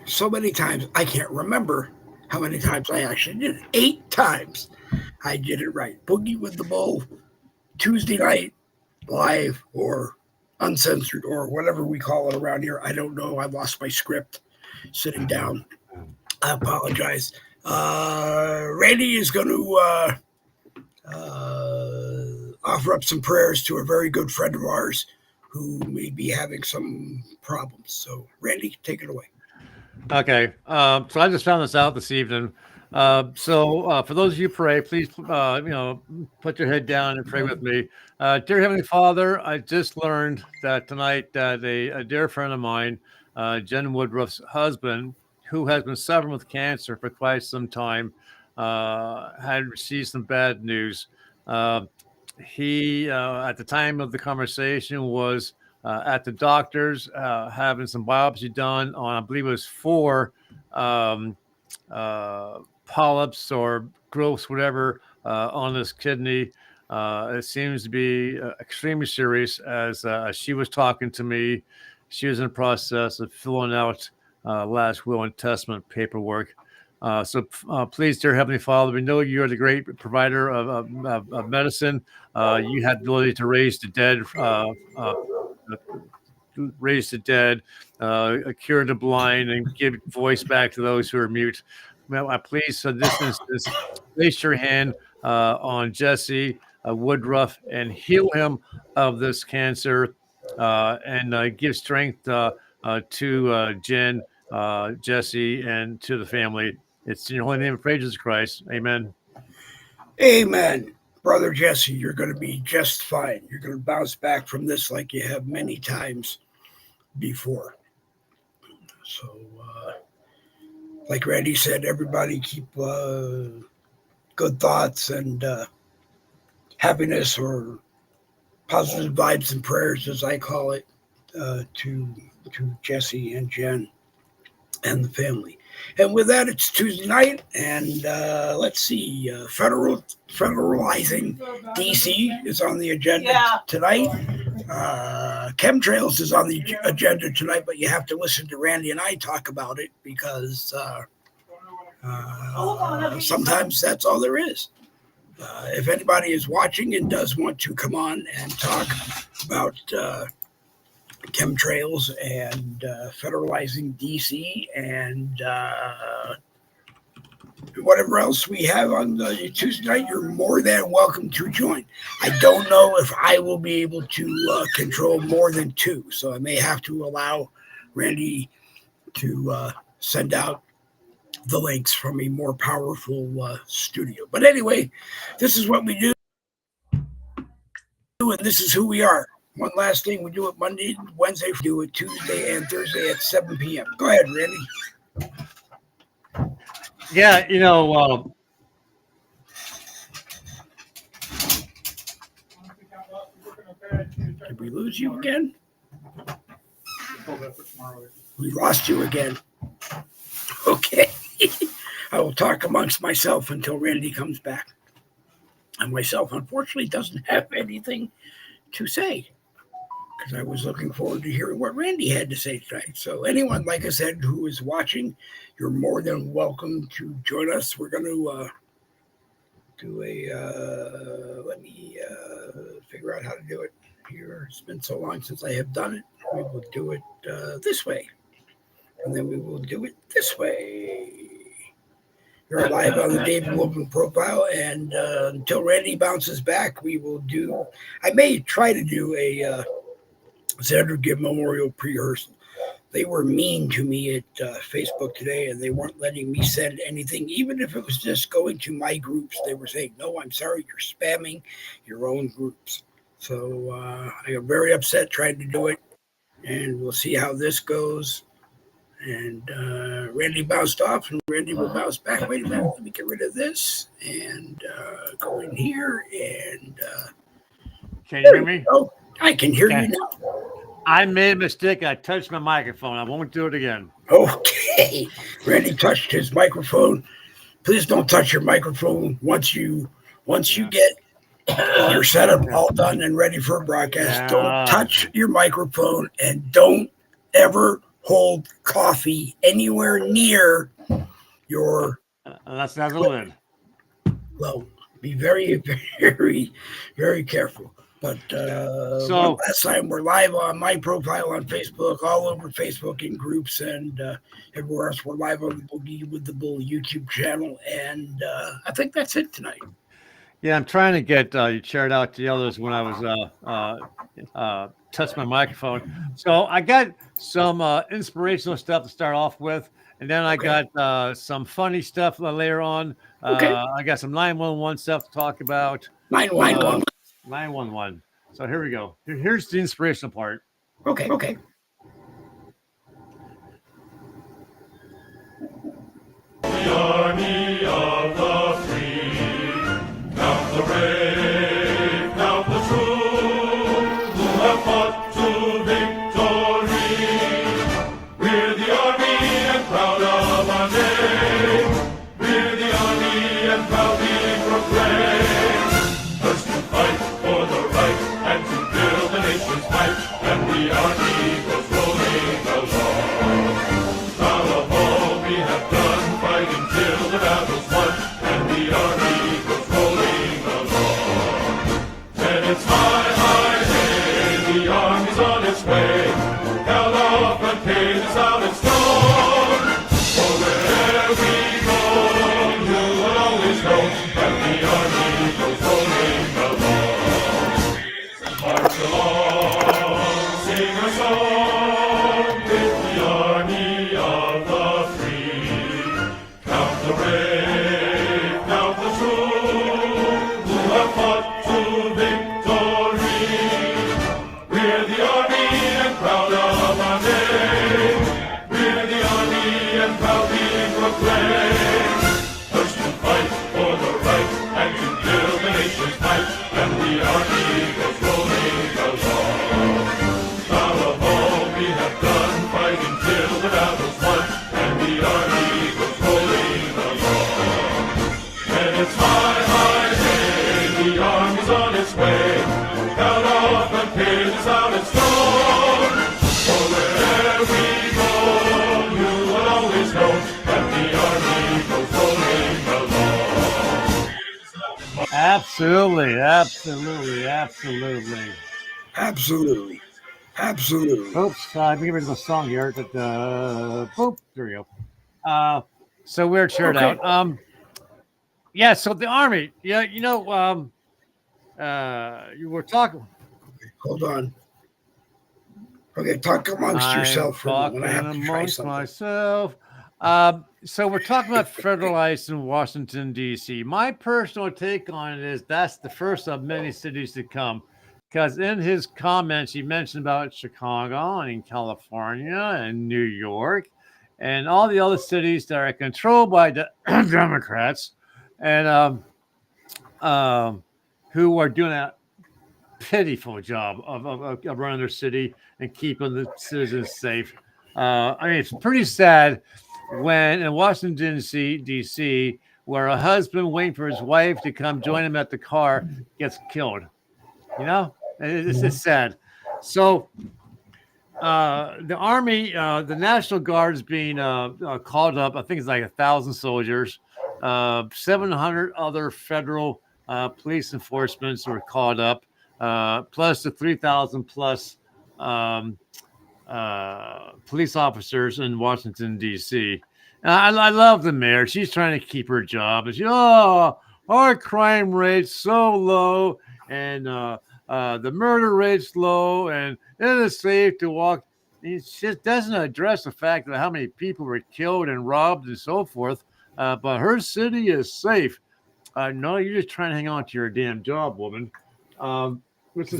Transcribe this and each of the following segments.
so many times I can't remember how many times I actually did it. 8 times I did it right. Boogie with the Bull, Tuesday night, live or uncensored or whatever we call it around here. I don't know. I lost my script sitting down. I apologize. Randy is going to offer up some prayers to a very good friend of ours who may be having some problems. So, Randy, take it away. Okay. So I just found this out this evening. For those of you who pray, please, put your head down and pray with me. Dear Heavenly Father, I just learned that tonight that a dear friend of mine, Jen Woodruff's husband, who has been suffering with cancer for quite some time, had received some bad news. He, at the time of the conversation, was at the doctor's having some biopsy done on, I believe it was 4 um, polyps or growths, whatever, on his kidney. It seems to be extremely serious. As she was talking to me, she was in the process of filling out last will and testament paperwork. Please, dear Heavenly Father, we know you are the great provider of medicine. You had the ability to raise the dead, cure the blind, and give voice back to those who are mute. Well, please, so this instance, place your hand on Jesse Woodruff and heal him of this cancer, and give strength to Jen, Jesse, and to the family. It's in your holy name of praise, Jesus Christ. Amen. Amen. Brother Jesse, you're going to be just fine. You're going to bounce back from this like you have many times before. So, like Randy said, everybody keep good thoughts and happiness or positive vibes and prayers, as I call it, to Jesse and Jen and the family. And with that, it's Tuesday night, and let's see, federalizing DC is on the agenda tonight. Chemtrails is on the agenda tonight, but you have to listen to Randy and I talk about it because sometimes that's all there is. If anybody is watching and does want to come on and talk about chemtrails and federalizing DC and whatever else we have on Tuesday night, you're more than welcome to join. I don't know if I will be able to control more than 2, so I may have to allow Randy to send out the links from a more powerful studio. But anyway, this is what we do, and this is who we are. One last thing, we do it Monday, Wednesday, we do it Tuesday and Thursday at 7 p.m. Go ahead, Randy. Yeah, did we lose you again? We lost you again. Okay. I will talk amongst myself until Randy comes back. And myself, unfortunately, doesn't have anything to say, because I was looking forward to hearing what Randy had to say tonight. So anyone, like I said, who is watching, you're more than welcome to join us. We're going to do let me figure out how to do it here. It's been so long since I have done it. We will do it this way, and then we will do it this way. You're live on the David Wilson profile, and until Randy bounces back, we will do, I may try to do a Xander Gibb Memorial pre-rehearsal. They were mean to me at Facebook today, and they weren't letting me send anything, even if it was just going to my groups. They were saying, no, I'm sorry, you're spamming your own groups. So I am very upset trying to do it, and we'll see how this goes. And Randy bounced off, and Randy will bounce back. Wait a minute, let me get rid of this, and go in here, and can you hear me? Oh, I can hear you now. I made a mistake. I touched my microphone. I won't do it again. Okay. Randy touched his microphone. Please don't touch your microphone once you get your setup all done and ready for a broadcast. Don't touch your microphone, and don't ever hold coffee anywhere near your. That's a lid. Well, be very, very, very careful. But one last time, we're live on my profile on Facebook, all over Facebook in groups, and everywhere else. We're live on the Boogie with the Bull YouTube channel, and I think that's it tonight. Yeah, I'm trying to get you shared out to the others when I was touched my microphone. So I got some inspirational stuff to start off with, and then I got some funny stuff later on. I got some 911 stuff to talk about. 911. 911. So here we go. Here's the inspirational part. Okay. The army of the free, count the brave, count the true, who have fought to victory. We're the army and proud of our name. We're the army and proudly proclaim. First to fight for the right and to build the nation's might, and the army goes rolling along. Proud of all we have done, fighting till the battle's won, and the army goes rolling along. And it's high, high, hey, the army's on its way. Held off and pages out and strong. For wherever we go, you will always know that the army goes rolling along. March along, sing a song with the army of the free. Count the brave, count the true, who have fought to victory. We're the army and proud of our name. We're the army and proudly proclaim. First to fight for the right and to build the nation's might, and the army goes rolling along. Proud of all we have done, fighting till the battle's won, and the army goes rolling along. And it's high, high, hey, the army's on its way. Count off and pages out and strong. For wherever we go, you will always know that the army goes rolling along. Absolutely. Oops, I'm giving the song here. Boop, there we go. So we're cheered out. Yeah. So the army. Yeah, you were talking. Hold on. Okay, talk amongst yourself for a moment. I have to try amongst something. myself. So we're talking about federalized in Washington, D.C. My personal take on it is that's the first of many cities to come. Because in his comments, he mentioned about Chicago and in California and New York and all the other cities that are controlled by the Democrats and who are doing a pitiful job of running their city and keeping the citizens safe. I mean, it's pretty sad when in Washington, D.C., where a husband waiting for his wife to come join him at the car gets killed. It's just sad. So the army, the National Guard is being called up. I think it's like 1,000 soldiers. 700 other federal police enforcements were called up, plus the 3,000 plus police officers in Washington, D.C. I love the mayor. She's trying to keep her job. And our crime rate's so low, and the murder rate's low, and it is safe to walk. It just doesn't address the fact of how many people were killed and robbed and so forth. But her city is safe. No, you're just trying to hang on to your damn job, woman. Which is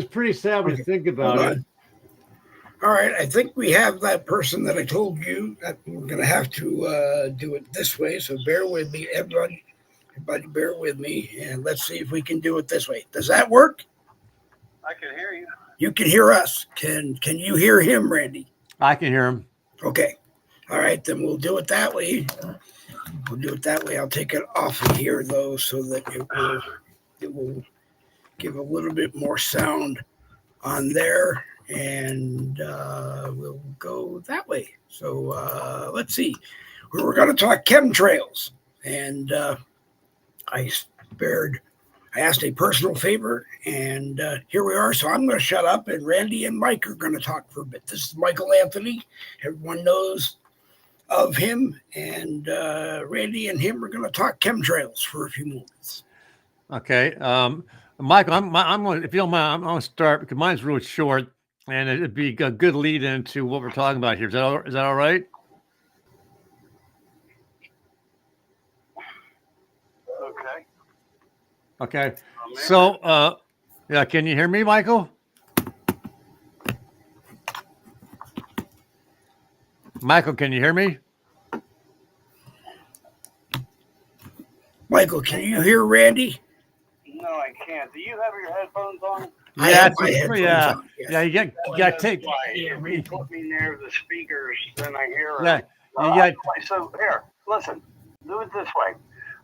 pretty sad when you think about it. All right, I think we have that person that I told you that we're going to have to do it this way. So bear with me, everybody. Everybody, bear with me, and let's see if we can do it this way. Does that work? I can hear you. You can hear us. Can you hear him, Randy? I can hear him. Okay. All right, then we'll do it that way. I'll take it off of here, though, so that it will give a little bit more sound on there. and we'll go that way. So let's see. We were going to talk chemtrails, and I asked a personal favor, and here we are. So I'm going to shut up, and Randy and Mike are going to talk for a bit. This is Michael Anthony. Everyone knows of him, and Randy and him are going to talk chemtrails for a few moments. Okay. Michael, I'm going. If you don't mind, I'm going to start because mine's really short, and it'd be a good lead into what we're talking about here. Is that all right? Okay. Okay. So, yeah, can you hear me, Michael? Michael, can you hear me? Michael, can you hear Randy? No, I can't. Do you have your headphones on? I have my headphones yeah, on. Yes. yeah. You got to take. If you put me near the speakers, then I hear it. Yeah, you got. So here, listen. Do it this way.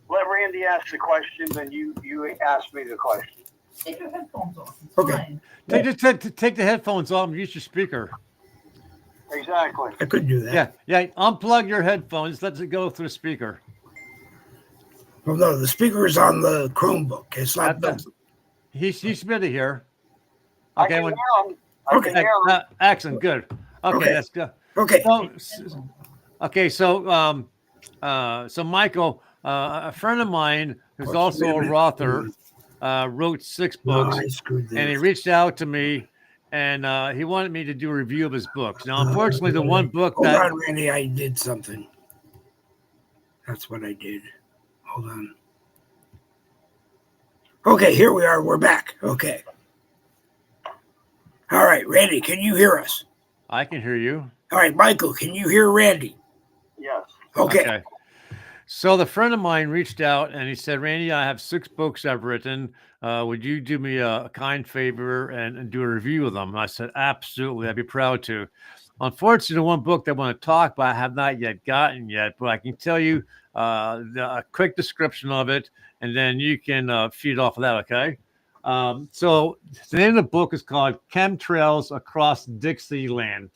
Let Randy ask the question, then you ask me the question. Take your headphones off. It's Okay. fine. Take the headphones off and use your speaker. Exactly. I could do that. Yeah. Unplug your headphones. Let it go through the speaker. Well, no, the speaker is on the Chromebook. It's not built. He's submitted here. I Okay. can hear him. I can hear him. Excellent. Good. Okay. That's good. Okay. So, so Michael, a friend of mine who's also a author, wrote 6 books, I screwed this. and he reached out to me, and he wanted me to do a review of his books. Now, unfortunately, the one book Hold on, Randy. I did something. That's what I did. Hold on. Okay, here we are. We're back. Okay. All right, Randy, can you hear us? I can hear you. All right, Michael, can you hear Randy? Yes. Okay. So the friend of mine reached out and he said, Randy, I have 6 books I've written. Would you do me a kind favor and do a review of them? And I said, absolutely. I'd be proud to. Unfortunately, the one book that I want to talk about, I have not yet gotten yet, but I can tell you a quick description of it, and then you can feed off of that, okay? So the name of the book is called Chemtrails Across Dixieland.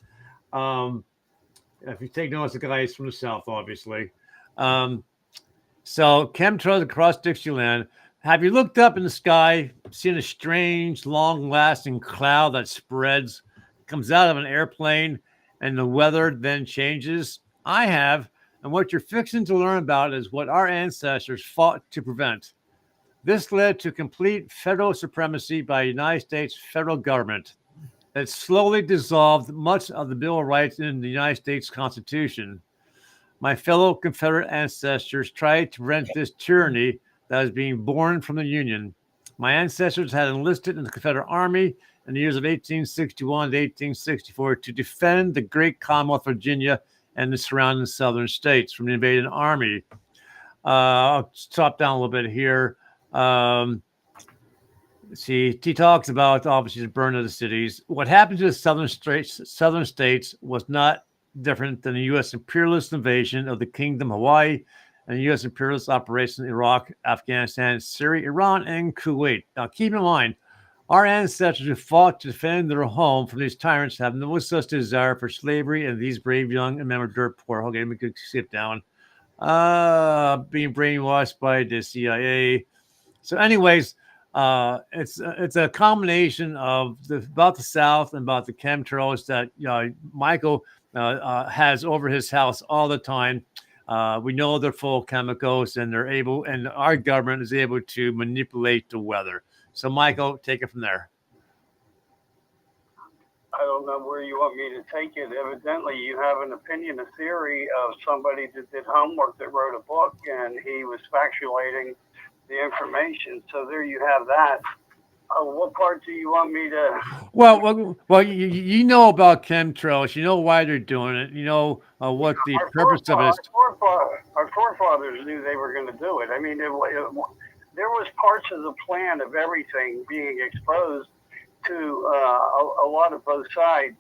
If you take notice, the guy is from the South, obviously. So chemtrails across Dixieland. Have you looked up in the sky, seen a strange, long-lasting cloud that spreads, comes out of an airplane, and the weather then changes? I have, and what you're fixing to learn about is what our ancestors fought to prevent. This led to complete federal supremacy by the United States federal government that slowly dissolved much of the Bill of Rights in the United States Constitution. My fellow Confederate ancestors tried to prevent this tyranny that was being born from the Union. My ancestors had enlisted in the Confederate Army in the years of 1861 to 1864 to defend the great Commonwealth of Virginia and the surrounding southern states from the invading army. I'll stop down a little bit here. See, he talks about obviously the burn of the cities. What happened to the southern states was not different than the U.S. imperialist invasion of the Kingdom of Hawaii and the U.S. imperialist operation in Iraq, Afghanistan, Syria, Iran, and Kuwait. Now, keep in mind, our ancestors who fought to defend their home from these tyrants have no such desire for slavery, and these brave young men were dirt poor. Okay, let me skip down. Being brainwashed by the CIA. So, anyways, it's a combination of about the South and about the chemtrails that Michael has over his house all the time. We know they're full of chemicals, and our government is able to manipulate the weather. So, Michael, take it from there. I don't know where you want me to take it. Evidently, you have an opinion, a theory of somebody that did homework, that wrote a book, and he was factuating the information. So there you have that. What part do you want me to? Well, you know about chemtrails. You know why they're doing it. You know what the purpose of it is. Our forefathers knew they were going to do it. I mean, there was parts of the plan of everything being exposed to a lot of both sides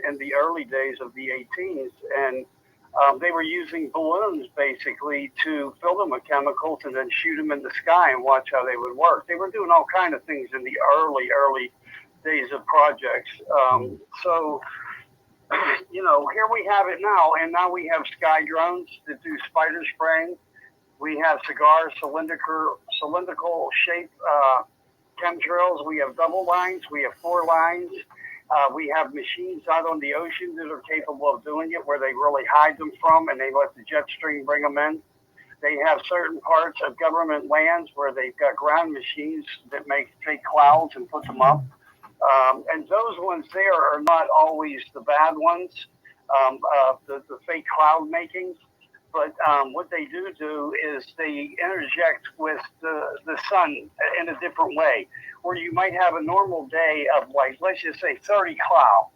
in the early days of the 18s, and they were using balloons basically to fill them with chemicals and then shoot them in the sky and watch how they would work. They were doing all kinds of things in the early days of projects. So, here we have it now, and now we have sky drones that do spider spraying. We have cylindrical shape chemtrails. We have double lines. We have 4 lines. We have machines out on the ocean that are capable of doing it, where they really hide them from, and they let the jet stream bring them in. They have certain parts of government lands where they've got ground machines that make fake clouds and put them up. And those ones there are not always the bad ones, the fake cloud makings. But what they do is they interject with the sun in a different way, where you might have a normal day of, like, let's just say 30 cloud.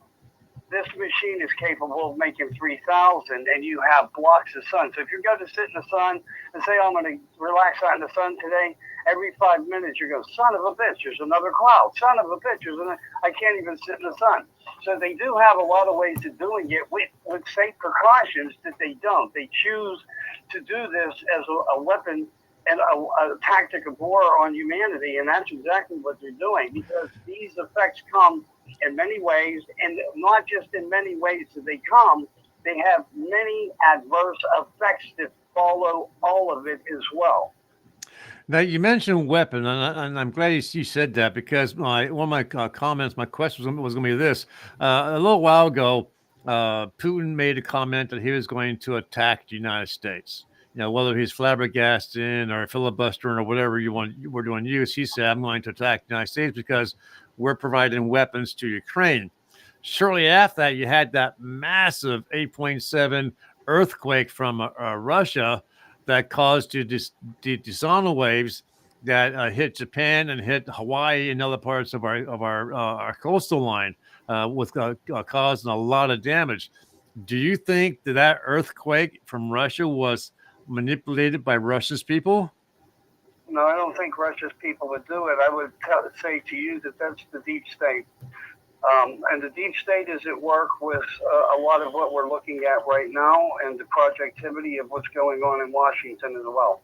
This machine is capable of making 3,000, and you have blocks of sun. So if you're going to sit in the sun and say, I'm going to relax out in the sun today, every 5 minutes you go, son of a bitch, there's another cloud. Son of a bitch, I can't even sit in the sun. So they do have a lot of ways of doing it with safe precautions that they don't. They choose to do this as a weapon and a tactic of war on humanity, and that's exactly what they're doing, because these effects come in many ways, and not just in many ways that they come, they have many adverse effects that follow all of it as well. Now, you mentioned weapon, and I'm glad you said that, because one of my comments, my question was going to be this. A little while ago, Putin made a comment that he was going to attack the United States. Whether he's flabbergasting or filibustering or whatever we're doing use, he said, I'm going to attack the United States because we're providing weapons to Ukraine. Shortly after that, you had that massive 8.7 earthquake from Russia that caused the disonal waves that hit Japan and hit Hawaii and other parts of our coastal line, with causing a lot of damage. Do you think that earthquake from Russia was manipulated by Russia's people? No, I don't think Russia's people would do it. I would say to you that that's the deep state. And the deep state is at work with a lot of what we're looking at right now, and the projectivity of what's going on in Washington as well.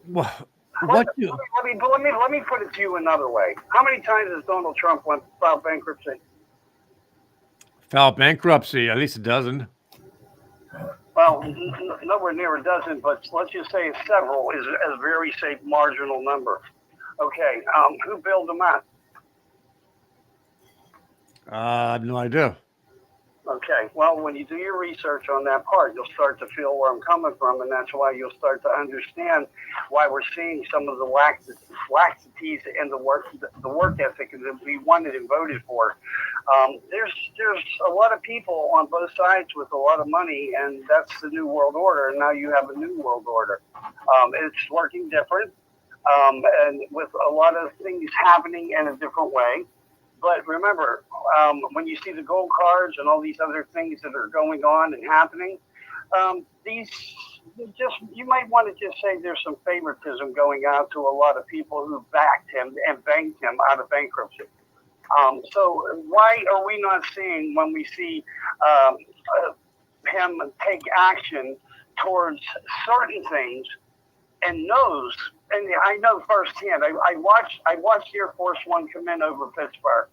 Well, let me put it to you another way. How many times has Donald Trump filed bankruptcy? Filed bankruptcy, at least a dozen. Well, nowhere near a dozen, but let's just say several is a very safe marginal number. Okay, who bailed them out? I have no idea. Okay, well, when you do your research on that part, you'll start to feel where I'm coming from, and that's why you'll start to understand why we're seeing some of the laxities in the work ethic that we wanted and voted for. There's a lot of people on both sides with a lot of money, and that's the new world order. And now you have a new world order. It's working different, and with a lot of things happening in a different way. But remember, when you see the gold cards and all these other things that are going on and happening, you might want to just say there's some favoritism going out to a lot of people who backed him and banked him out of bankruptcy. So why are we not seeing, when we see him take action towards certain things and knows? And I know firsthand. I watched Air Force One come in over Pittsburgh,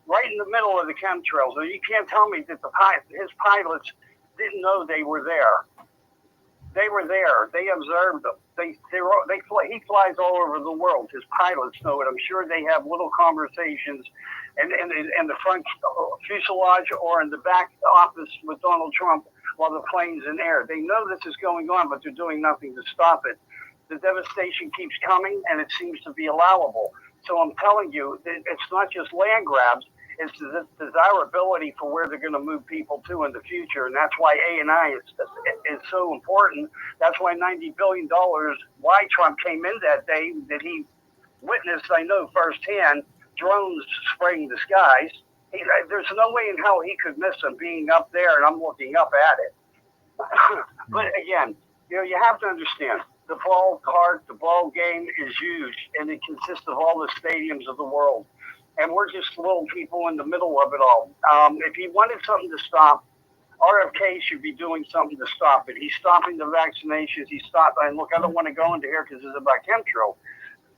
right in the middle of the chemtrails. So you can't tell me that his pilots didn't know they were there. They were there. They observed them. He flies all over the world. His pilots know it. I'm sure they have little conversations in the front fuselage or in the back office with Donald Trump while the plane's in air. They know this is going on, but they're doing nothing to stop it. The devastation keeps coming, and it seems to be allowable. So I'm telling you, it's not just land grabs. It's the desirability for where they're going to move people to in the future. And that's why A&I is so important. That's why $90 billion, why Trump came in that day, that he witnessed, I know firsthand, drones spraying the skies. There's no way in hell he could miss them being up there, and I'm looking up at it. But again, you have to understand, the ball game is huge, and it consists of all the stadiums of the world. And we're just little people in the middle of it all. If he wanted something to stop, RFK should be doing something to stop it. He's stopping the vaccinations. And look, I don't want to go into here because it's about chemtrail.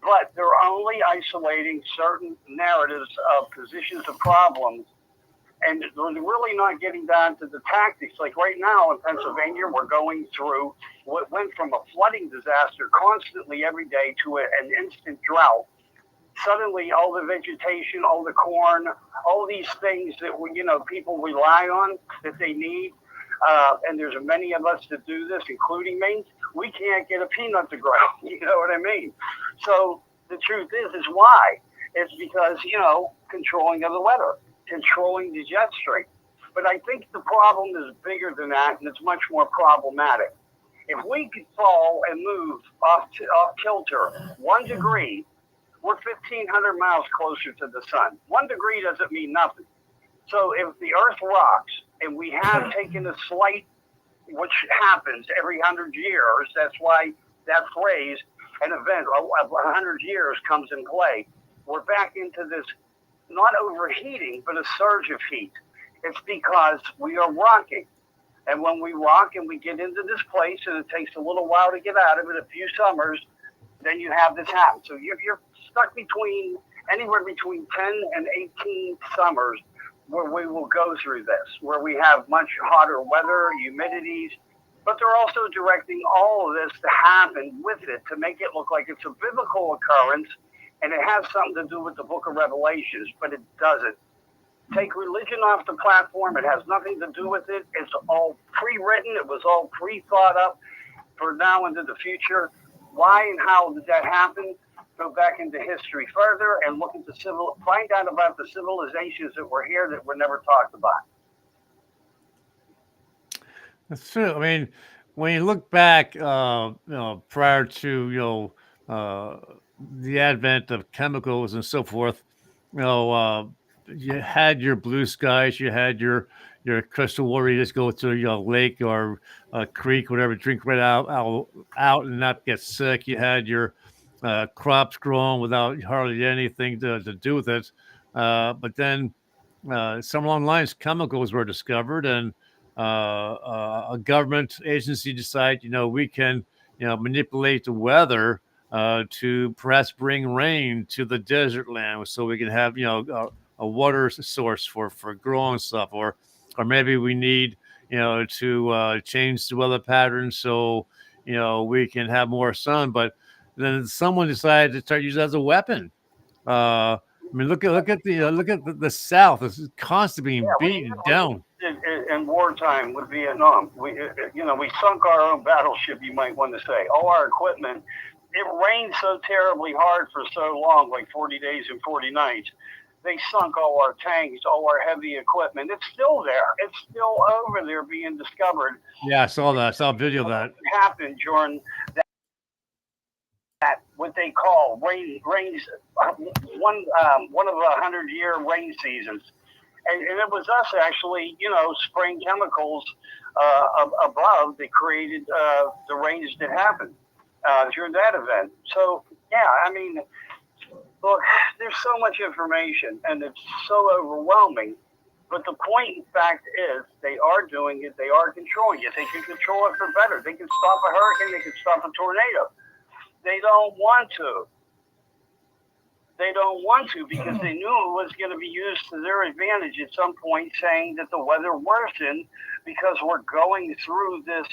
but they're only isolating certain narratives of positions of problems, and they're really not getting down to the tactics. Like right now in Pennsylvania, we're going through what went from a flooding disaster constantly every day to an instant drought. Suddenly, all the vegetation, all the corn, all these things that people rely on that they need, and there's many of us that do this, including me. We can't get a peanut to grow. You know what I mean? So the truth is why? It's because controlling of the weather, controlling the jet stream. But I think the problem is bigger than that, and it's much more problematic. If we could fall and move off kilter 1 degree, we're 1,500 miles closer to the sun. 1 degree doesn't mean nothing. So if the Earth rocks, and we have taken a slight, which happens every 100 years, that's why that phrase, an event of 100 years, comes in play. We're back into this, not overheating, but a surge of heat. It's because we are rocking. And when we rock and we get into this place, and it takes a little while to get out of it, a few summers, then you have this happen. So you're stuck between anywhere between 10 and 18 summers where we will go through this, where we have much hotter weather, humidities, but they're also directing all of this to happen with it to make it look like it's a biblical occurrence and it has something to do with the book of Revelations, but it doesn't. Take religion off the platform. It has nothing to do with it. It's all pre-written. It was all pre-thought up for now into the future. Why and how did that happen? Go back into history further and look into find out about the civilizations that were here that were never talked about. That's true. I mean, when you look back, prior to the advent of chemicals and so forth, you had your blue skies, you had your crystal water. You just go to a lake or a creek, whatever, drink right out and not get sick. You had your crops growing without hardly anything to do with it. But then somewhere along the lines, chemicals were discovered, and a government agency decided, we can, manipulate the weather to perhaps bring rain to the desert land, so we can have, a water source for growing stuff, or maybe we need, to change the weather pattern so, we can have more sun. But then someone decided to start using it as a weapon. I mean, look at the South. It's constantly being beaten down. In wartime with Vietnam, we sunk our own battleship. You might want to say all our equipment. It rained so terribly hard for so long, like 40 days and 40 nights. They sunk all our tanks, all our heavy equipment. It's still there. It's still over there being discovered. Yeah, I saw that. I saw a video of that. It happened during that what they call rains, one of 100-year rain seasons. And it was us actually, spraying chemicals above that created the rains that happened during that event. So, yeah, I mean, look, there's so much information and it's so overwhelming. But the point, in fact, is they are doing it. They are controlling it. They can control it for better. They can stop a hurricane. They can stop a tornado. They don't want to. They don't want to because they knew it was going to be used to their advantage at some point, saying that the weather worsened because we're going through this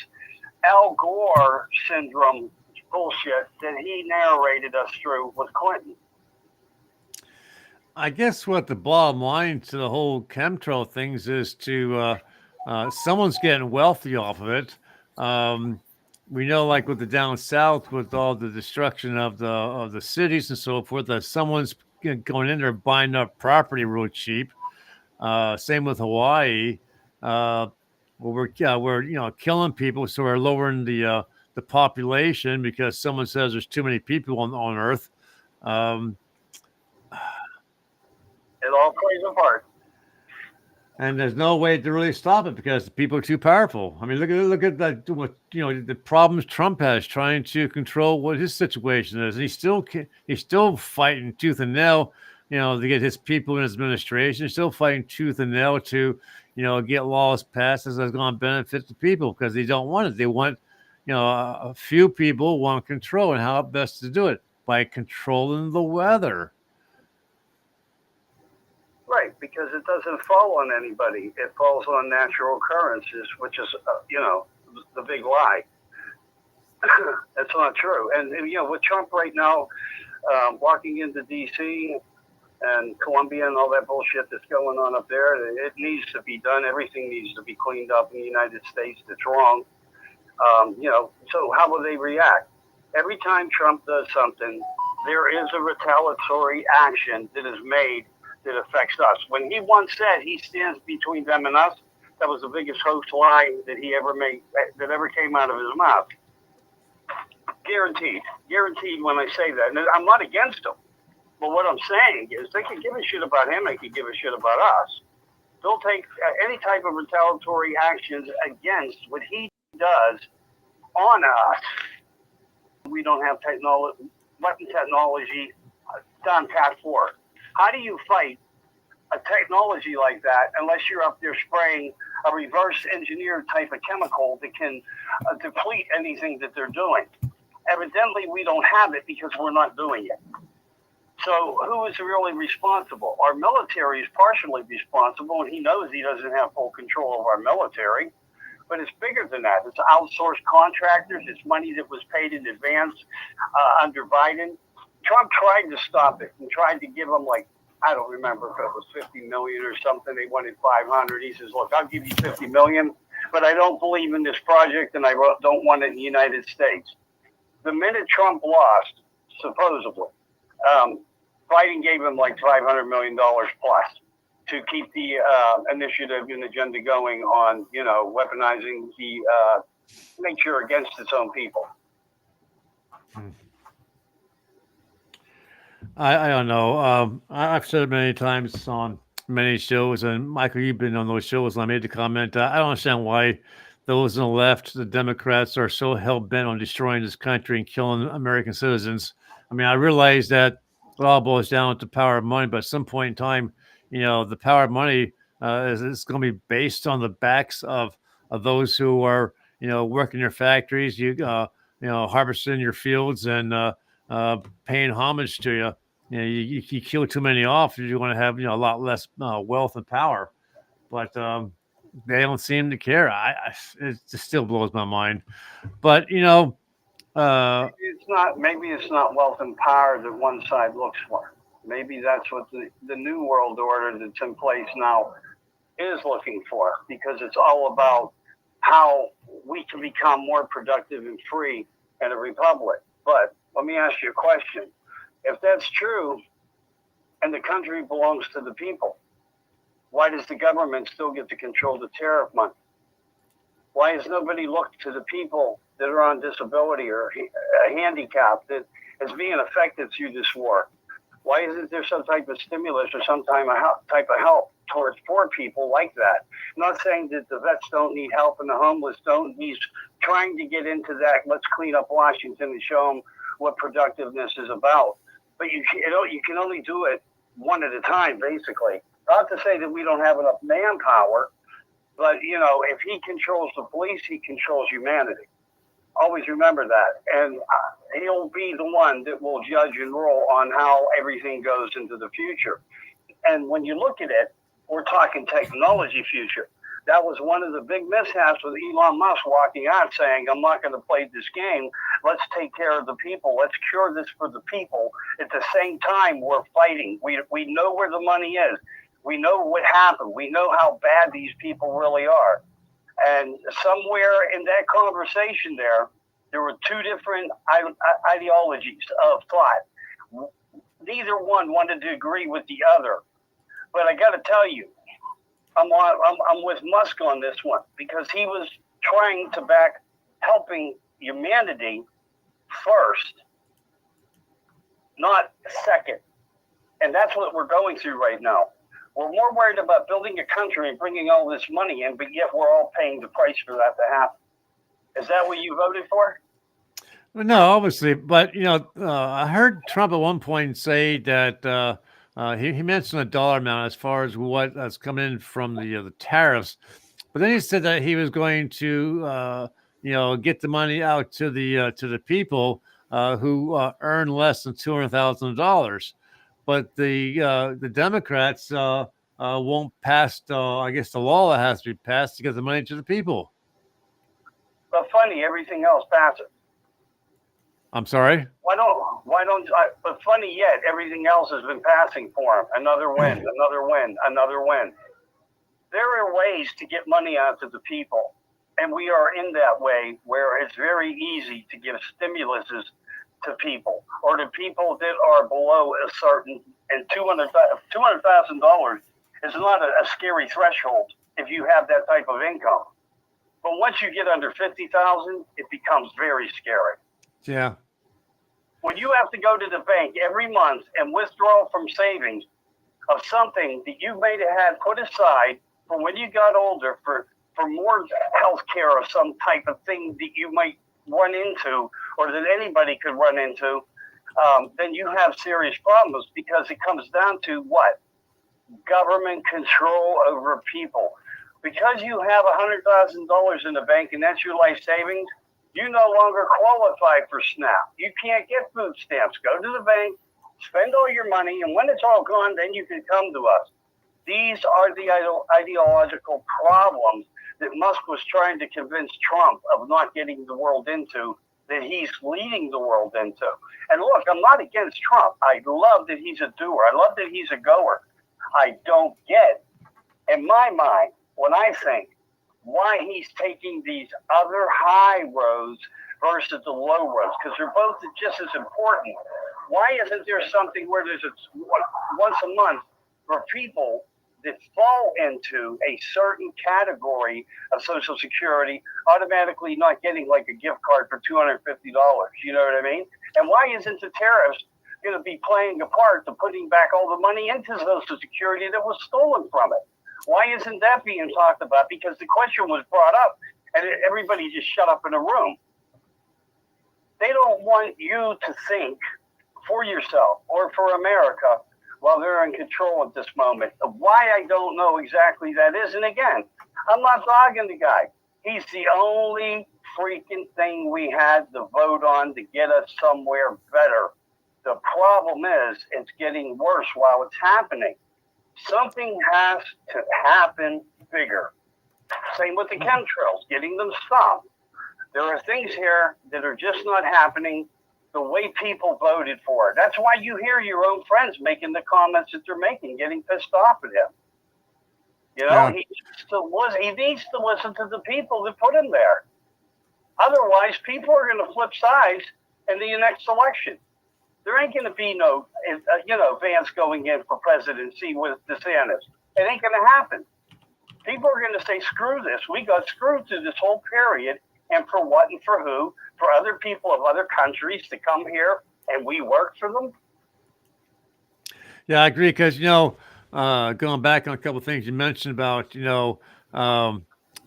Al Gore syndrome bullshit that he narrated us through with Clinton. I guess what the bottom line to the whole chemtrail things is to someone's getting wealthy off of it. We know, like with the down south, with all the destruction of the cities and so forth, that someone's going in there buying up property real cheap. Same with Hawaii. We're killing people, so we're lowering the population because someone says there's too many people on Earth. It all plays a part. And there's no way to really stop it because the people are too powerful. I mean, look at that. The problems Trump has trying to control what his situation is. And he's still fighting tooth and nail, to get his people in his administration. He's still fighting tooth and nail to, get laws passed that's going to benefit the people because they don't want it. They want, a few people want control and how best to do it. by controlling the weather. Right, because it doesn't fall on anybody. It falls on natural occurrences, which is, the big lie. That's not true. And, with Trump right now walking into D.C., and Colombia and all that bullshit that's going on up there, it needs to be done. Everything needs to be cleaned up in the United States that's wrong. So how will they react? Every time Trump does something, there is a retaliatory action that is made that affects us. When he once said he stands between them and us, that was the biggest hoax lie that he ever made, that ever came out of his mouth. Guaranteed when I say that. And I'm not against him. But what I'm saying is they can give a shit about him, they can give a shit about us. They'll take any type of retaliatory actions against what he does on us. We don't have weapon technology down pat for it. How do you fight a technology like that unless you're up there spraying a reverse engineered type of chemical that can deplete anything that they're doing? Evidently, we don't have it because we're not doing it. So who is really responsible? Our military is partially responsible, and he knows he doesn't have full control of our military. But it's bigger than that. It's outsourced contractors. It's money that was paid in advance under Biden. Trump tried to stop it and tried to give them I don't remember if it was 50 million or something. They wanted 500. He says, look, I'll give you 50 million, but I don't believe in this project and I don't want it in the United States. The minute Trump lost, supposedly, Biden gave him $500 million plus to keep the initiative and agenda going on, weaponizing the nature against its own people. I don't know. I've said it many times on many shows, and Michael, you've been on those shows, and I made the comment. I don't understand why those on the left, the Democrats, are so hell bent on destroying this country and killing American citizens. I mean, I realize that it all boils down to power of money, but at some point in time, the power of money is going to be based on the backs of those who are, working your factories, harvesting your fields and paying homage to you. You kill too many off, you're going to have, a lot less wealth and power. But they don't seem to care. It just still blows my mind. But maybe it's not wealth and power that one side looks for. Maybe that's what the new world order that's in place now is looking for, because it's all about how we can become more productive and free in a republic. But let me ask you a question. If that's true and the country belongs to the people, why does the government still get to control the tariff money? Why has nobody looked to the people that are on disability or handicapped that is being affected through this war? Why isn't there some type of stimulus or some type of help towards poor people like that? I'm not saying that the vets don't need help and the homeless don't. He's trying to get into that. Let's clean up Washington and show them what productiveness is about. But you can only do it one at a time, basically. Not to say that we don't have enough manpower, but if he controls the police, he controls humanity. Always remember that. And he'll be the one that will judge and rule on how everything goes into the future. And when you look at it, we're talking technology future. That was one of the big mishaps with Elon Musk walking out saying, I'm not going to play this game. Let's take care of the people. Let's cure this for the people. At the same time, we're fighting. We know where the money is. We know what happened. We know how bad these people really are. And somewhere in that conversation there were two different ideologies of thought. Neither one wanted to agree with the other. But I got to tell you, I'm with Musk on this one, because he was trying to back helping humanity first, not second. And that's what we're going through right now. We're more worried about building a country and bringing all this money in, but yet we're all paying the price for that to happen. Is that what you voted for? No, obviously, but I heard Trump at one point say that he mentioned a dollar amount as far as what that's coming in from the tariffs, but then he said that he was going to get the money out to the people. who earn less than $200,000. But the Democrats won't pass. I guess the law that has to be passed to get the money to the people. But funny, everything else passes. I'm sorry. But funny yet, everything else has been passing for him. Another win, another win, another win. There are ways to get money out to the people. And we are in that way where it's very easy to give stimuluses to people or to people that are below a certain, and $200,000 is not a scary threshold if you have that type of income. But once you get under 50,000, it becomes very scary. Yeah. When you have to go to the bank every month and withdraw from savings of something that you may have had put aside for when you got older for more health care or some type of thing that you might run into or that anybody could run into, then you have serious problems because it comes down to what? Government control over people. Because you have $100,000 in the bank and that's your life savings, you no longer qualify for SNAP. You can't get food stamps. Go to the bank, spend all your money, and when it's all gone, then you can come to us. These are the ideological problems that Musk was trying to convince Trump of not getting the world into, that he's leading the world into. And look, I'm not against Trump. I love that he's a doer. I love that he's a goer. I don't get, in my mind, when I think, why he's taking these other high roads versus the low roads, because they're both just as important. Why isn't there something where there's once a month for people that fall into a certain category of Social Security automatically not getting like a gift card for $250? You know what I mean? And why isn't the tariffs going to be playing a part to putting back all the money into Social Security that was stolen from it? Why isn't that being talked about? Because the question was brought up and everybody just shut up in a room. They don't want you to think for yourself or for America while they're in control at this moment. Why, I don't know exactly that is. And again, I'm not dogging the guy. He's the only freaking thing we had to vote on to get us somewhere better. The problem is it's getting worse while it's happening. Something has to happen bigger. Same with the chemtrails, getting them stopped. There are things here that are just not happening the way people voted for it. That's why you hear your own friends making the comments that they're making, getting pissed off at him. You know, Yeah. he needs to listen to the people that put him there. Otherwise, people are going to flip sides in the next election. There ain't going to be no, Vance going in for presidency with DeSantis. It ain't going to happen. People are going to say, screw this. We got screwed through this whole period. And for what and for who? For other people of other countries to come here and we work for them? Yeah, I agree. Because, going back on a couple of things you mentioned about,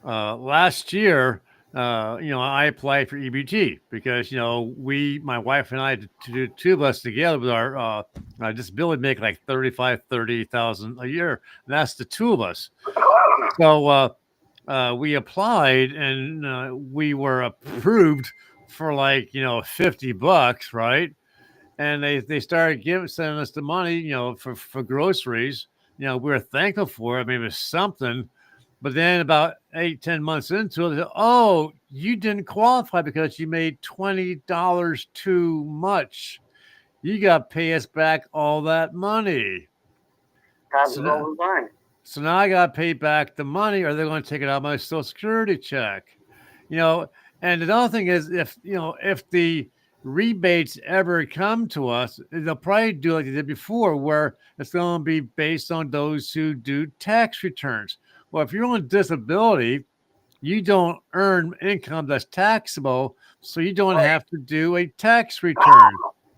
last year, I applied for EBT because, my wife and I, to do two of us together with our disability, make like $30,000 a year. And that's the two of us. So we applied and we were approved for like, $50, right? And they started sending us the money, for groceries. We were thankful for it. I mean, it was something. But then about 8-10 months into it, they said, oh, you didn't qualify because you made $20 too much. You got to pay us back all that money. Happens all the time. So now I got to pay back the money or they're going to take it out of my Social Security check. And another thing is if the rebates ever come to us, they'll probably do like they did before, where it's going to be based on those who do tax returns. Well, if you're on disability, you don't earn income that's taxable, so you don't have to do a tax return.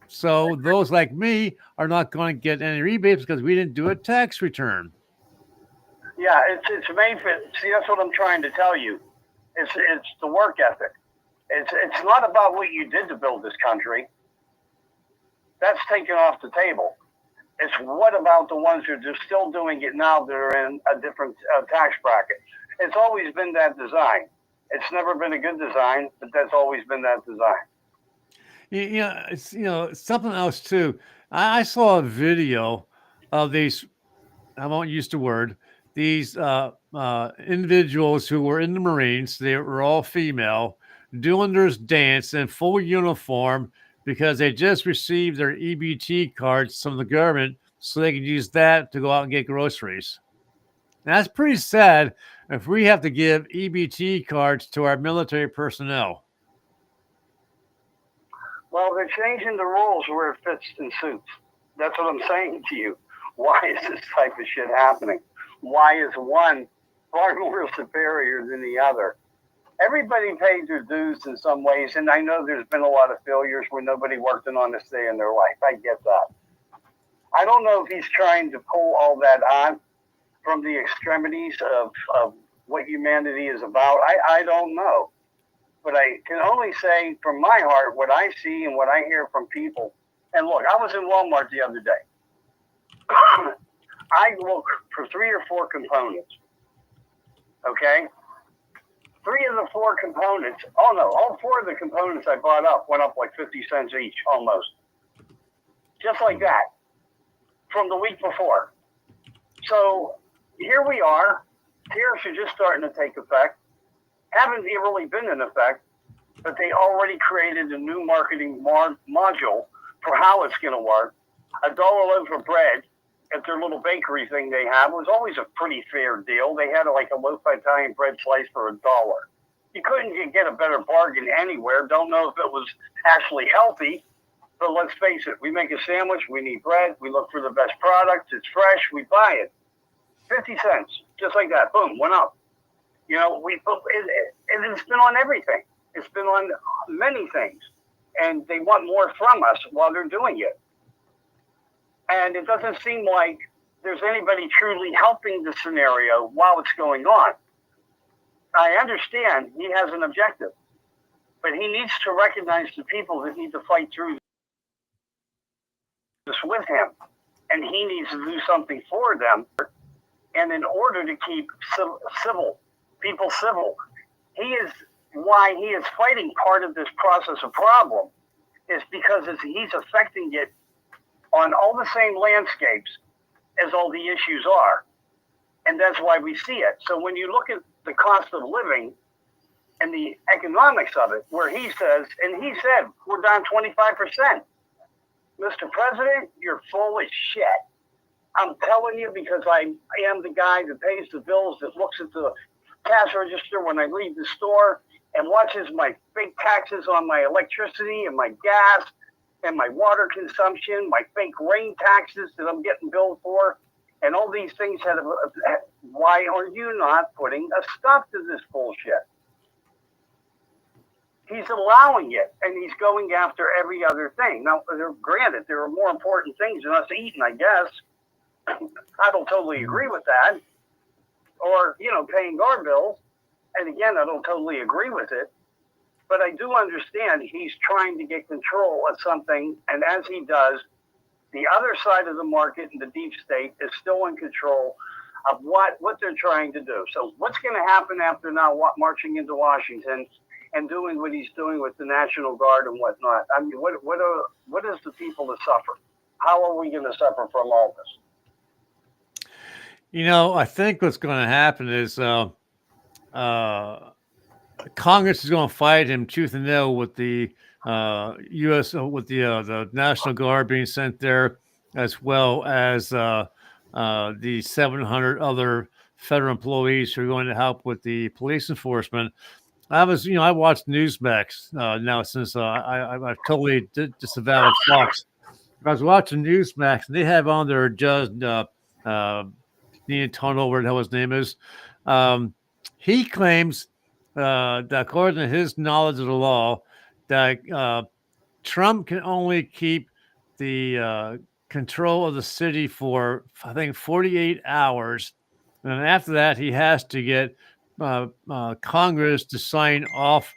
So those like me are not going to get any rebates because we didn't do a tax return. Yeah, it's made for. See, that's what I'm trying to tell you. It's the work ethic. It's not about what you did to build this country. That's taken off the table. It's what about the ones who are still doing it now that are in a different tax bracket. It's always been that design. It's never been a good design, but that's always been that design. It's something else too. I saw a video of these. I won't use the word. These individuals who were in the Marines. They were all female, doing this dance in full uniform because they just received their EBT cards from the government, so they could use that to go out and get groceries. And that's pretty sad if we have to give EBT cards to our military personnel. Well, they're changing the rules where it fits and suits. That's what I'm saying to you. Why is this type of shit happening? Why is one far more superior than the other? Everybody paid their dues in some ways, and I know there's been a lot of failures where nobody worked an honest day in their life. I get that. I don't know if he's trying to pull all that on from the extremities of what humanity is about. I don't know. But I can only say from my heart what I see and what I hear from people. And look, I was in Walmart the other day. I look for 3 or 4 components. Okay? 3 of the 4 components, oh no, all 4 of the components I bought up went up like 50 cents each almost. Just like that. From the week before. So here we are. Tariffs are just starting to take effect. Haven't really been in effect, but they already created a new marketing module for how it's going to work. $1 loaf of bread at their little bakery thing they have was always a pretty fair deal. They had like a loaf of Italian bread slice for $1. You couldn't get a better bargain anywhere. Don't know if it was actually healthy, but let's face it. We make a sandwich. We need bread. We look for the best product. It's fresh. We buy it. 50 cents, just like that. Boom, went up. You know, it's been on everything. It's been on many things. And they want more from us while they're doing it. And it doesn't seem like there's anybody truly helping the scenario while it's going on. I understand he has an objective, but he needs to recognize the people that need to fight through this with him. And he needs to do something for them. And in order to keep people civil, why he is fighting part of this process of problem is because he's affecting it on all the same landscapes as all the issues are. And that's why we see it. So when you look at the cost of living and the economics of it, where he says, and he said, we're down 25%. Mr. President, you're full of shit. I'm telling you because I am the guy that pays the bills, that looks at the cash register when I leave the store and watches my fake taxes on my electricity and my gas and my water consumption, my fake rain taxes that I'm getting billed for, and all these things. Why are you not putting a stop to this bullshit? He's allowing it, and he's going after every other thing. Now, granted, there are more important things than us eating, I guess. I don't totally agree with that. Or, paying our bills. And again, I don't totally agree with it. But I do understand he's trying to get control of something. And as he does, the other side of the market and the deep state is still in control of what they're trying to do. So what's going to happen after now marching into Washington and doing what he's doing with the National Guard and whatnot? I mean, what is the people to suffer? How are we going to suffer from all this? I think what's going to happen is Congress is going to fight him tooth and nail with the U.S. with the National Guard being sent there, as well as the 700 other federal employees who are going to help with the police enforcement. I watched Newsmax now since I've totally disavowed Fox. I was watching Newsmax, and they have on their Judge Tunnel, where the hell his name is. He claims that according to his knowledge of the law, that Trump can only keep the control of the city for, I think, 48 hours. And after that, he has to get Congress to sign off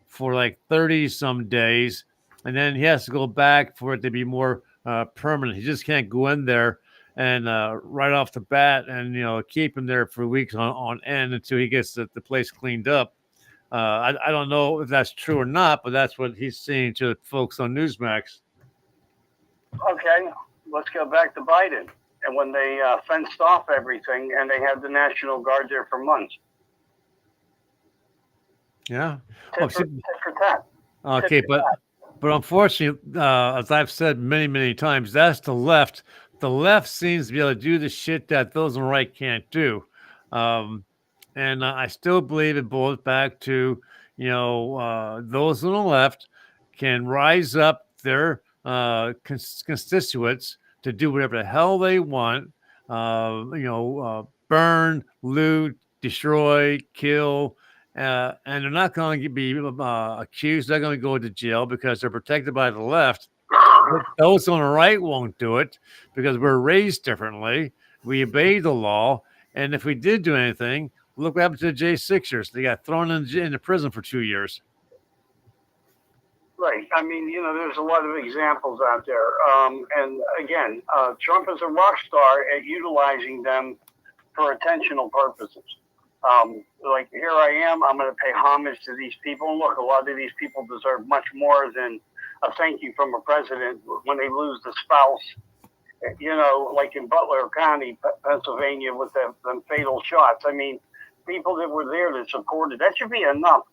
for like 30 some days. And then he has to go back for it to be more permanent. He just can't go in there and right off the bat and keep him there for weeks on end until he gets the place cleaned up. I don't know if that's true or not, but that's what he's saying to the folks on Newsmax. Okay, let's go back to Biden. And when they fenced off everything and they had the National Guard there for months. Yeah. Tit for tat. Okay, but unfortunately, as I've said many, many times, that's the left. The left seems to be able to do the shit that those on the right can't do. And I still believe it boils back to, those on the left can rise up their constituents to do whatever the hell they want, burn, loot, destroy, kill, and they're not going to be accused. They're going to go to jail because they're protected by the left. But those on the right won't do it because we're raised differently. We obey the law. And if we did do anything, look what happened to the J6ers. They got thrown into prison for 2 years. Right. I mean, there's a lot of examples out there. And again, Trump is a rock star at utilizing them for attentional purposes. Like, here I am, I'm going to pay homage to these people. And look, a lot of these people deserve much more than a thank you from a president when they lose the spouse. Like in Butler County, Pennsylvania, with them fatal shots. I mean, people that were there that supported, that should be enough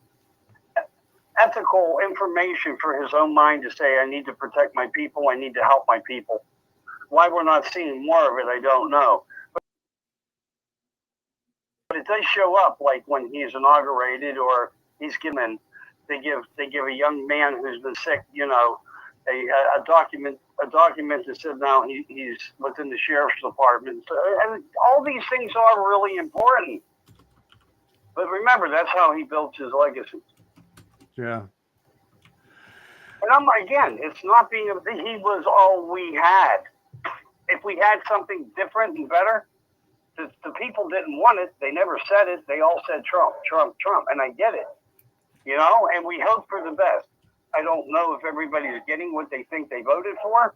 ethical information for his own mind to say, I need to protect my people, I need to help my people. Why we're not seeing more of it, I don't know. But it does show up, like when he's inaugurated or he's given, they give a young man who's been sick, a document that said now he's within the sheriff's department. So, and all these things are really important. But remember, that's how he built his legacy. Yeah. And again, it's not he was all we had. If we had something different and better, the people didn't want it. They never said it. They all said Trump, Trump, Trump. And I get it, and we hope for the best. I don't know if everybody's getting what they think they voted for.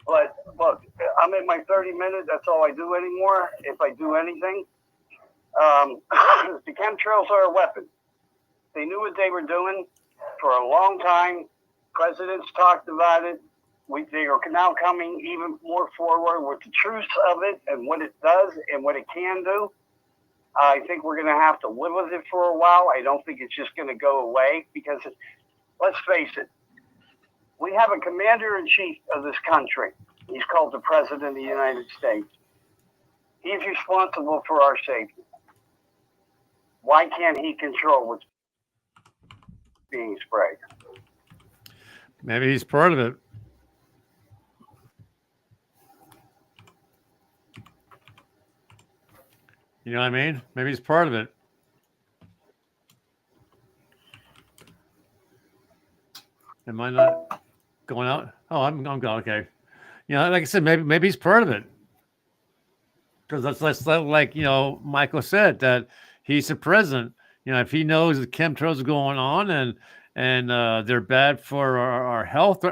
But look, I'm in my 30 minutes. That's all I do anymore. If I do anything, the chemtrails are a weapon. They knew what they were doing for a long time. Presidents talked about it. They are now coming even more forward with the truth of it and what it does and what it can do. I think we're going to have to live with it for a while. I don't think it's just going to go away because, let's face it, we have a commander-in-chief of this country. He's called the President of the United States. He's responsible for our safety. Why can't he control what's being sprayed? Maybe he's part of it. You know what I mean? Maybe he's part of it. Am I not going out? Oh, I'm going. Okay. Like I said, maybe he's part of it. Because that's like Michael said, that he's the president. If he knows the chemtrails are going on and they're bad for our health,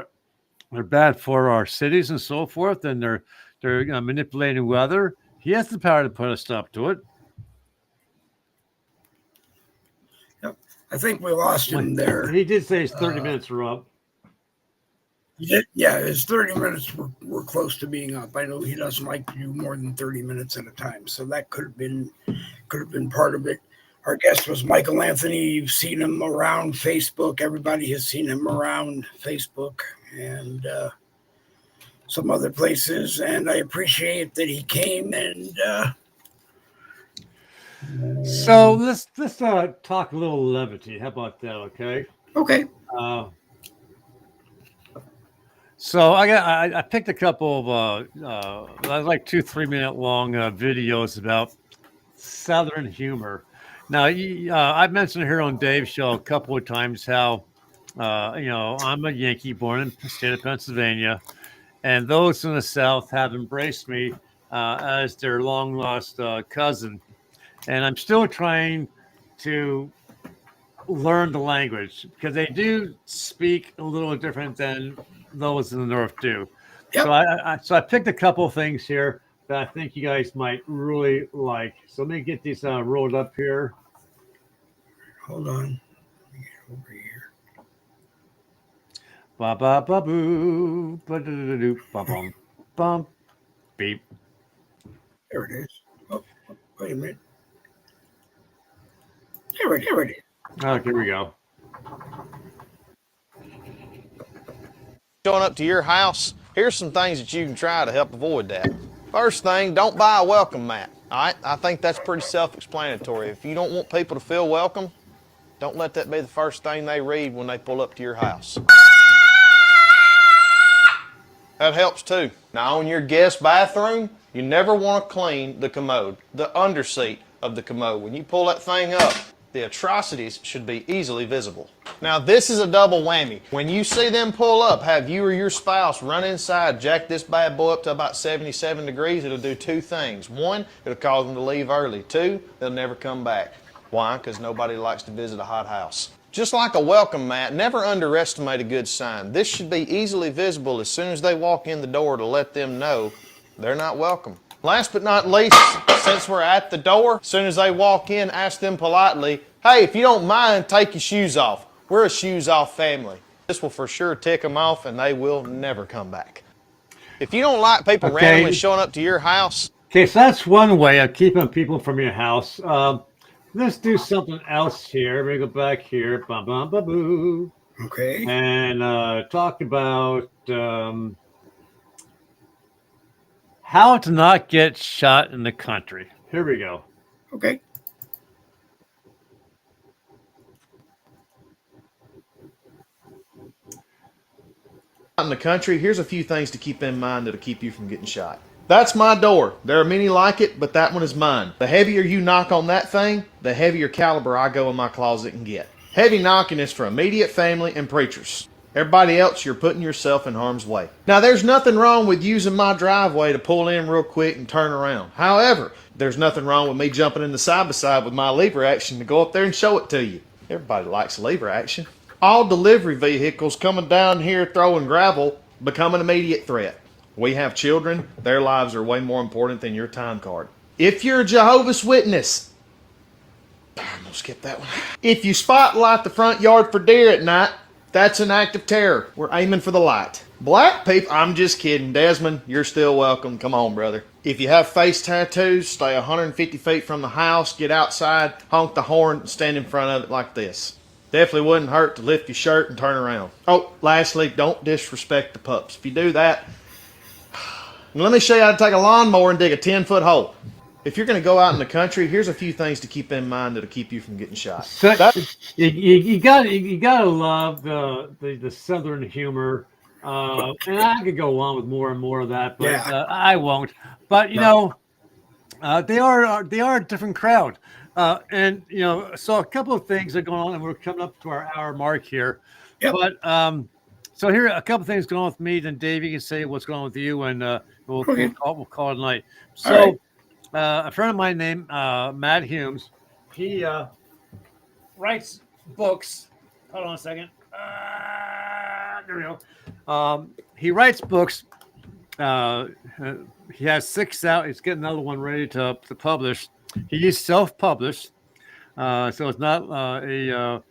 they're bad for our cities and so forth, and they're manipulating weather, he has the power to put a stop to it. Yep. I think we lost him there. He did say his 30 minutes are up. Yeah, his 30 minutes were close to being up. I know he doesn't like to do more than 30 minutes at a time, so that could have been part of it. Our guest was Michael Anthony. You've seen him around Facebook. Everybody has seen him around Facebook and some other places, and I appreciate that he came. And so let's talk a little levity. How about that? Okay. Okay. So I picked a couple of like 2-3 minute long videos about Southern humor. Now, I've mentioned here on Dave's show a couple of times how, I'm a Yankee born in the state of Pennsylvania, and those in the South have embraced me as their long lost cousin. And I'm still trying to learn the language because they do speak a little different than those in the North do. Yep. So I picked a couple of things here that I think you guys might really like. So let me get these rolled up here. Hold on. Let me get over here. Ba ba ba boo. Ba da da da ba bum bum beep. There it is. Oh, wait a minute. There it is. Oh, here we go. Showing up to your house, here's some things that you can try to help avoid that. First thing, don't buy a welcome mat. All right, I think that's pretty self-explanatory. If you don't want people to feel welcome, don't let that be the first thing they read when they pull up to your house. That helps too. Now, in your guest bathroom, you never want to clean the commode, the underseat of the commode. When you pull that thing up, the atrocities should be easily visible. Now, this is a double whammy. When you see them pull up, have you or your spouse run inside, jack this bad boy up to about 77 degrees, it'll do two things. One, it'll cause them to leave early. Two, they'll never come back. Why? Because nobody likes to visit a hot house. Just like a welcome mat, never underestimate a good sign. This should be easily visible as soon as they walk in the door to let them know they're not welcome. Last but not least, since we're at the door, as soon as they walk in, ask them politely, hey, if you don't mind, take your shoes off. We're a shoes off family. This will for sure tick them off and they will never come back. If you don't like people randomly showing up to your house. Okay, so that's one way of keeping people from your house. Let's do something else here. We go back here. Bum, bum, ba, boo. Okay. And talk about how to not get shot in the country. Here we go. Okay. In the country, here's a few things to keep in mind that'll keep you from getting shot. That's my door. There are many like it, but that one is mine. The heavier you knock on that thing, the heavier caliber I go in my closet and get. Heavy knocking is for immediate family and preachers. Everybody else, you're putting yourself in harm's way. Now, there's nothing wrong with using my driveway to pull in real quick and turn around. However, there's nothing wrong with me jumping in the side-by-side with my lever action to go up there and show it to you. Everybody likes lever action. All delivery vehicles coming down here throwing gravel become an immediate threat. We have children. Their lives are way more important than your time card. If you're a Jehovah's Witness, I'm going to skip that one. If you spotlight the front yard for deer at night, that's an act of terror. We're aiming for the light. Black people, I'm just kidding. Desmond, you're still welcome. Come on, brother. If you have face tattoos, stay 150 feet from the house, get outside, honk the horn, stand in front of it like this. Definitely wouldn't hurt to lift your shirt and turn around. Oh, lastly, don't disrespect the pups. If you do that, let me show you how to take a lawnmower and dig a 10-foot hole. If you're going to go out in the country, here's a few things to keep in mind that'll keep you from getting shot. So you gotta love the Southern humor, and I could go on with more and more of that, but I won't. But you know, they are a different crowd, and you know, so a couple of things are going on, and we're coming up to our hour mark here. Yep. But so here are a couple of things going on with me. Then Dave, you can say what's going on with you, and we'll call it a night. So. A friend of mine named Matt Humes, he writes books. Hold on a second. There we go. He writes books. He has 6 out. He's getting another one ready to publish. He's self-published, so it's not a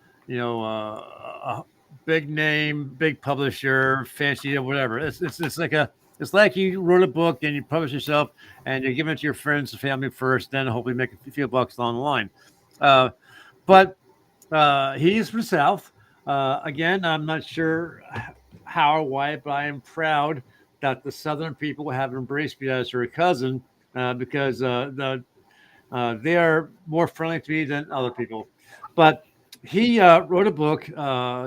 big name, big publisher, fancy or whatever. It's like you wrote a book and you publish yourself and you're giving it to your friends and family first, then hopefully make a few bucks along the line. But he's from the South. Again, I'm not sure how or why, but I am proud that the Southern people have embraced me as their cousin because they are more friendly to me than other people. But he wrote a book.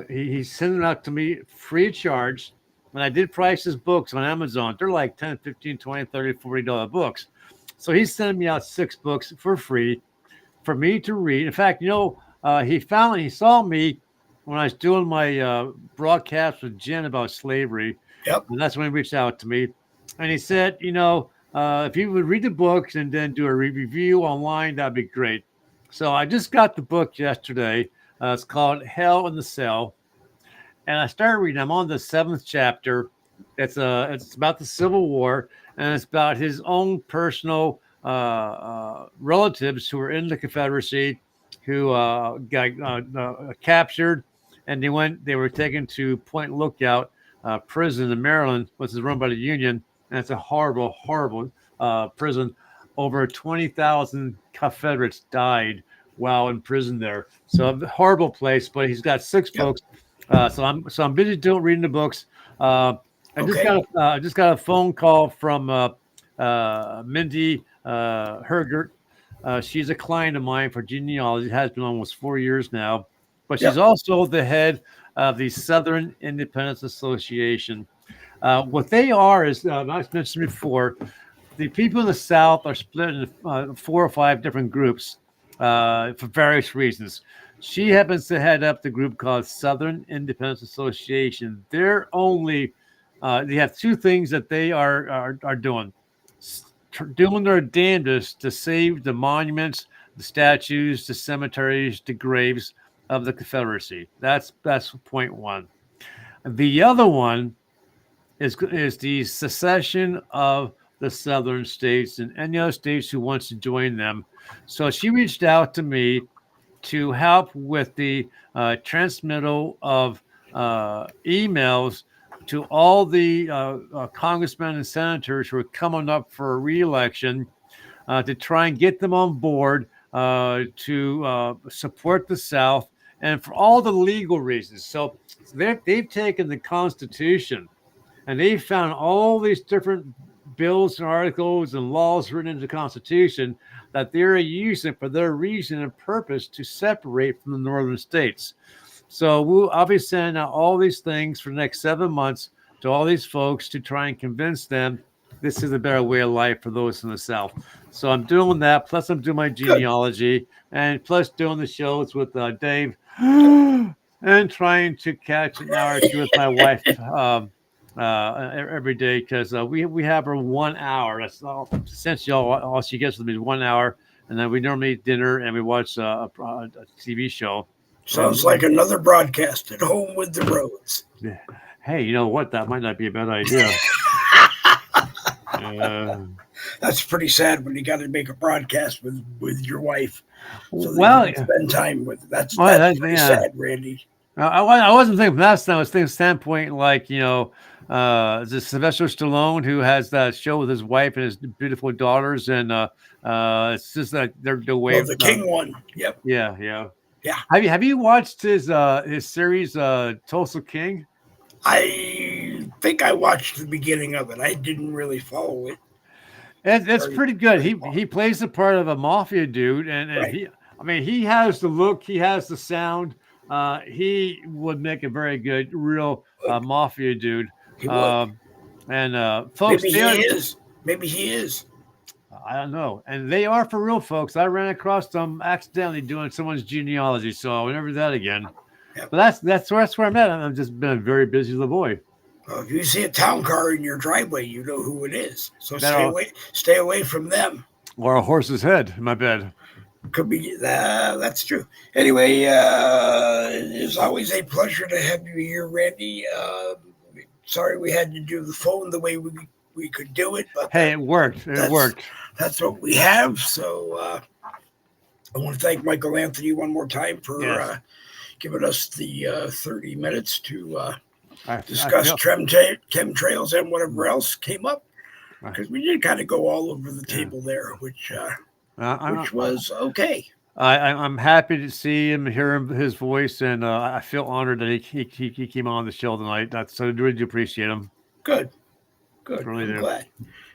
He sent it out to me free of charge. And I did price his books on Amazon. They're like $10, $15, $20, $30, $40 books. So he's sending me out 6 books for free for me to read. In fact, you know, he saw me when I was doing my broadcast with Jen about slavery. Yep. And that's when he reached out to me. And he said, you know, if you would read the books and then do a review online, that'd be great. So I just got the book yesterday. It's called Hell in the Cell. And I started reading. I'm on the 7th chapter. It's about the Civil War, and it's about his own personal relatives who were in the Confederacy who got captured, and they were taken to Point Lookout prison in Maryland, which is run by the Union, and it's a horrible, horrible prison. Over 20,000 Confederates died while in prison there. So a horrible place. But he's got 6 books. So I'm busy reading the books. I just got a phone call from Mindy Hergert. She's a client of mine for genealogy. Has been almost 4 years now, but she's also the head of the Southern Independence Association. What they are is, I mentioned before, the people in the South are split into 4 or 5 different groups for various reasons. She happens to head up the group called Southern Independence Association. They're only they have 2 things that they are doing. Doing their damnedest to save the monuments, the statues, the cemeteries, the graves of the Confederacy. That's point 1. The other one is the secession of the Southern states and any other states who wants to join them. So she reached out to me to help with the transmittal of emails to all the congressmen and senators who are coming up for re-election to try and get them on board to support the South and for all the legal reasons. So they've taken the Constitution and they've found all these different bills and articles and laws written into the Constitution that they're using for their reason and purpose to separate from the northern states. So I'll be sending out all these things for the next 7 months to all these folks to try and convince them this is a better way of life for those in the South. So I'm doing that. Plus, I'm doing my genealogy and plus doing the shows with Dave and trying to catch an hour or 2 with my wife every day because we have her 1 hour. That's all. Essentially, all she gets with me is 1 hour. And then we normally eat dinner and we watch a TV show. Sounds like another broadcast at home with the Rhodes. Hey, you know what? That might not be a bad idea. That's pretty sad when you got to make a broadcast with your wife. So well, you can spend time with. That's pretty sad, Randy. I wasn't thinking from that standpoint. I was thinking standpoint like, is it Sylvester Stallone who has that show with his wife and his beautiful daughters, and it's just that they're the way. The King one. Yep. Yeah. Yeah. Have you watched his series Tulsa King? I think I watched the beginning of it. I didn't really follow it. It's pretty good. He plays the part of a mafia dude, and right. he has the look, he has the sound. He would make a very good real mafia dude. He would. Folks, Maybe he is. I don't know. And they are for real, folks. I ran across them accidentally doing someone's genealogy, so I'll never do that again. Yep. But that's where I'm at. I've just been very busy as a boy. Well, if you see a town car in your driveway, you know who it is. So stay away from them. Or a horse's head in my bed. Could be that's true. Anyway, it's always a pleasure to have you here, Randy. Sorry we had to do the phone the way we could do it, but hey, it worked. It worked. That's what we have. So I want to thank Michael Anthony one more time for giving us the 30 minutes to discuss chemtrails and whatever else came up, because we did kind of go all over the table there, which was okay. I'm happy to see him, hear his voice, and I feel honored that he came on the show tonight. So I really do appreciate him. Good. Really I'm glad.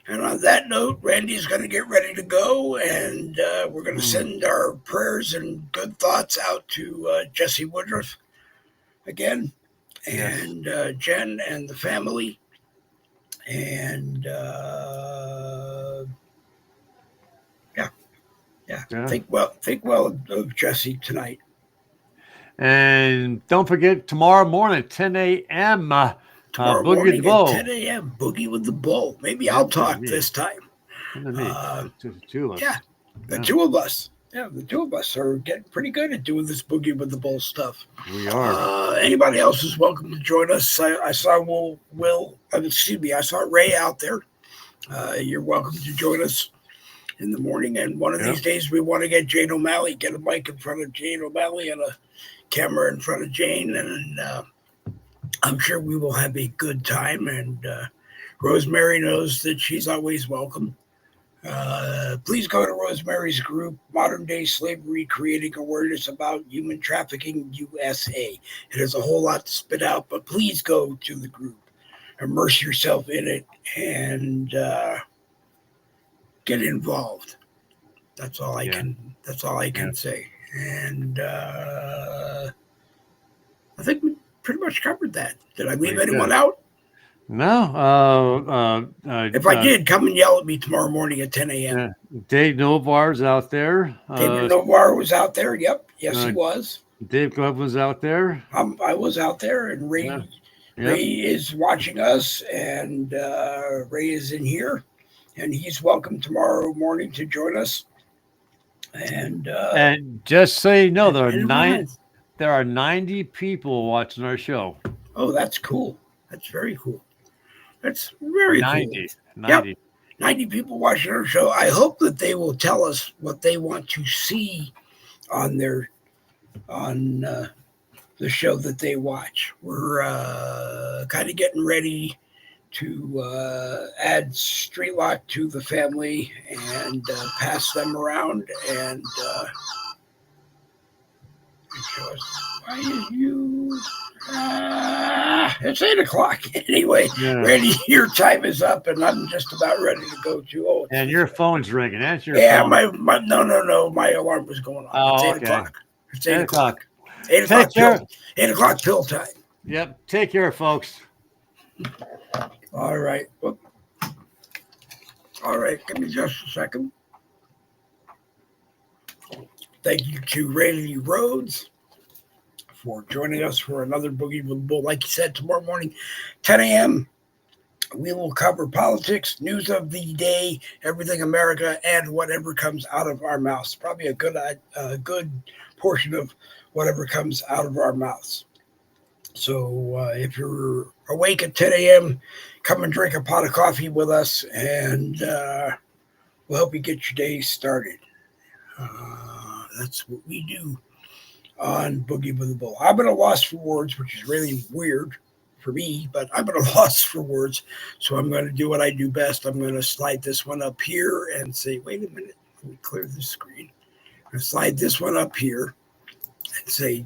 And on that note, Randy's going to get ready to go, and we're going to send our prayers and good thoughts out to Jesse Woodruff again, and Jen and the family, and think well of Jesse tonight. And don't forget, tomorrow morning at 10 a.m., Boogie with the Bull. 10 a.m. Boogie with the Bull. Maybe I'll talk this time. The two of us. Yeah, the two of us. Yeah, the two of us are getting pretty good at doing this Boogie with the Bull stuff. We are. Anybody else is welcome to join us. I saw I saw Ray out there. You're welcome to join us in the morning. And one of these days, we want to get Jane O'Malley, get a mic in front of Jane O'Malley and a camera in front of Jane. And I'm sure we will have a good time. And Rosemary knows that she's always welcome. Please go to Rosemary's group, Modern Day Slavery, Creating Awareness About Human Trafficking USA. It has a whole lot to spit out, but please go to the group, immerse yourself in it, and get involved. That's all I can. That's all I can say. And I think we pretty much covered that. Did I leave anyone out? No. If I did, come and yell at me tomorrow morning at 10 a.m. Dave Novar's out there. David Novar was out there. Yep. Yes, he was. Dave Glove was out there. I was out there, and Ray is watching us, and Ray is in here, and he's welcome tomorrow morning to join us. And just so you know, there are 90 people watching our show. Oh, that's cool. That's very cool. That's very 90. cool. 90 people watching our show. I hope that they will tell us what they want to see on the show that they watch. We're kind of getting ready to add Streetlock to the family and pass them around. And why is you? It's 8 o'clock anyway. Randy, your time is up, and I'm just about ready to go to. Oh, and your phone's ringing. Answer your phone. No. My alarm was going on. Oh, it's 8 o'clock. It's 8 o'clock. 8 o'clock. 8 o'clock pill time. Yep. Take care, folks. All right. Well, all right. Give me just a second. Thank you to Randy Rhodes for joining us for another Boogie with the Bull. Like you said, tomorrow morning, 10 a.m., we will cover politics, news of the day, everything America, and whatever comes out of our mouths. Probably a good portion of whatever comes out of our mouths. So if you're awake at 10 a.m., come and drink a pot of coffee with us, and we'll help you get your day started. That's what we do on Boogie with the Bull. I'm at a loss for words, which is really weird for me, but I'm at a loss for words. So I'm going to do what I do best. I'm going to slide this one up here and say, wait a minute, let me clear the screen. I'm going to slide this one up here and say,